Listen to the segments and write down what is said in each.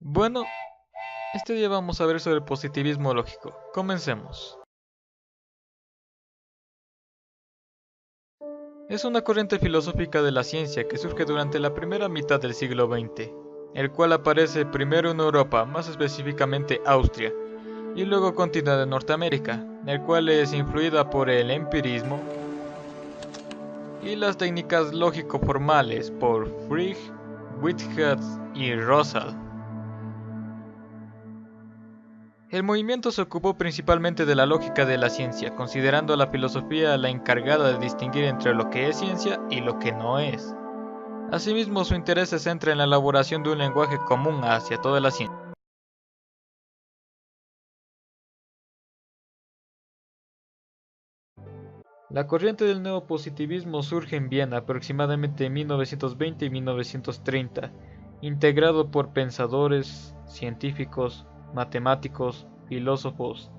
Bueno, este día vamos a ver sobre el positivismo lógico. Comencemos. Es una corriente filosófica de la ciencia que surge durante la primera mitad del siglo XX, el cual aparece primero en Europa, más específicamente Austria, y luego continúa en Norteamérica, el cual es influida por el empirismo y las técnicas lógico-formales por Frege, Whitehead y Russell. El movimiento se ocupó principalmente de la lógica de la ciencia, considerando a la filosofía la encargada de distinguir entre lo que es ciencia y lo que no es. Asimismo, su interés se centra en la elaboración de un lenguaje común hacia toda la ciencia. La corriente del neopositivismo surge en Viena aproximadamente en 1920 y 1930, integrado por pensadores, científicos, matemáticos, filósofos,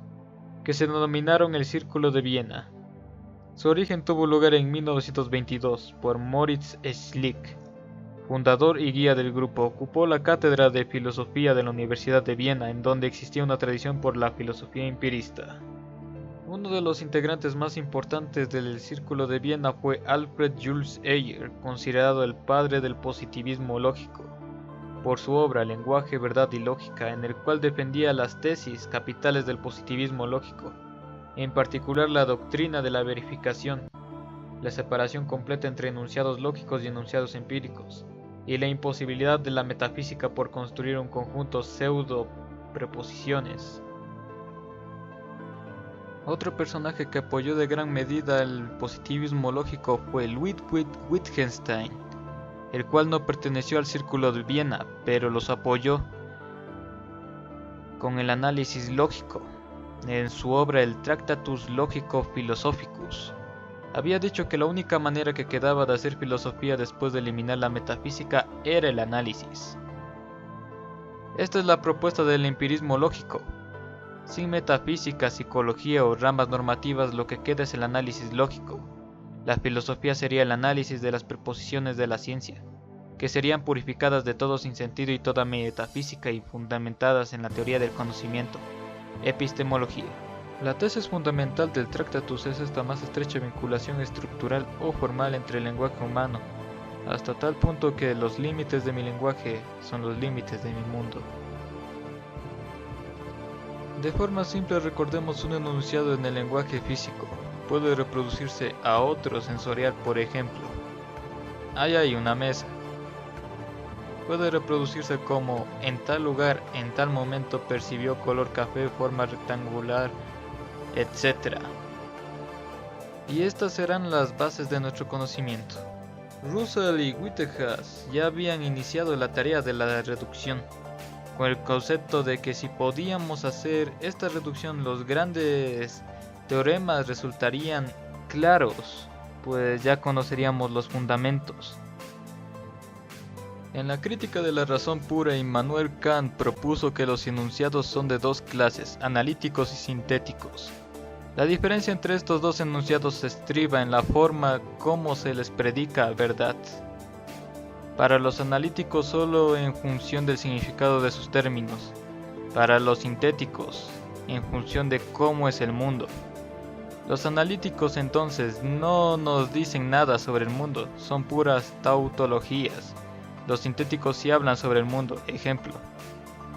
que se denominaron el Círculo de Viena. Su origen tuvo lugar en 1922 por Moritz Schlick, fundador y guía del grupo. Ocupó la cátedra de filosofía de la Universidad de Viena, en donde existía una tradición por la filosofía empirista. Uno de los integrantes más importantes del Círculo de Viena fue Alfred Jules Ayer, considerado el padre del positivismo lógico, por su obra Lenguaje, Verdad y Lógica, en el cual defendía las tesis capitales del positivismo lógico, en particular la doctrina de la verificación, la separación completa entre enunciados lógicos y enunciados empíricos, y la imposibilidad de la metafísica por construir un conjunto pseudo-preposiciones. Otro personaje que apoyó de gran medida el positivismo lógico fue Ludwig Wittgenstein, el cual no perteneció al Círculo de Viena, pero los apoyó con el análisis lógico, en su obra el Tractatus Logico-Philosophicus. Había dicho que la única manera que quedaba de hacer filosofía después de eliminar la metafísica era el análisis. Esta es la propuesta del empirismo lógico. Sin metafísica, psicología o ramas normativas, lo que queda es el análisis lógico. La filosofía sería el análisis de las preposiciones de la ciencia, que serían purificadas de todo sinsentido y toda metafísica y fundamentadas en la teoría del conocimiento, epistemología. La tesis fundamental del Tractatus es esta más estrecha vinculación estructural o formal entre el lenguaje humano, hasta tal punto que los límites de mi lenguaje son los límites de mi mundo. De forma simple, recordemos un enunciado en el lenguaje físico. Puede reproducirse a otro sensorial, por ejemplo. Ahí hay una mesa. Puede reproducirse como en tal lugar, en tal momento percibió color café, forma rectangular, etc. Y estas serán las bases de nuestro conocimiento. Russell y Whitehead ya habían iniciado la tarea de la reducción, con el concepto de que si podíamos hacer esta reducción, los grandes teoremas resultarían claros, pues ya conoceríamos los fundamentos. En la crítica de la razón pura, Immanuel Kant propuso que los enunciados son de dos clases, analíticos y sintéticos. La diferencia entre estos dos enunciados se estriba en la forma como se les predica verdad. Para los analíticos solo en función del significado de sus términos, para los sintéticos en función de cómo es el mundo. Los analíticos entonces no nos dicen nada sobre el mundo, son puras tautologías. Los sintéticos sí hablan sobre el mundo, ejemplo.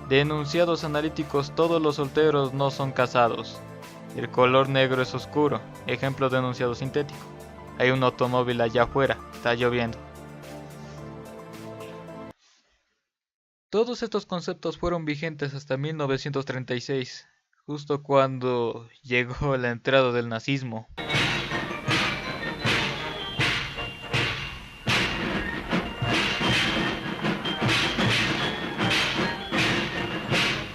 De enunciados analíticos, todos los solteros no son casados. El color negro es oscuro, ejemplo de enunciado sintético. Hay un automóvil allá afuera, está lloviendo. Todos estos conceptos fueron vigentes hasta 1936, justo cuando llegó la entrada del nazismo.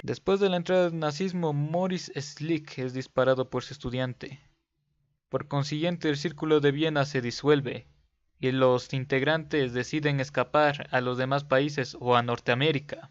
Después de la entrada del nazismo, Moritz Schlick es disparado por su estudiante. Por consiguiente, el Círculo de Viena se disuelve y los integrantes deciden escapar a los demás países o a Norteamérica.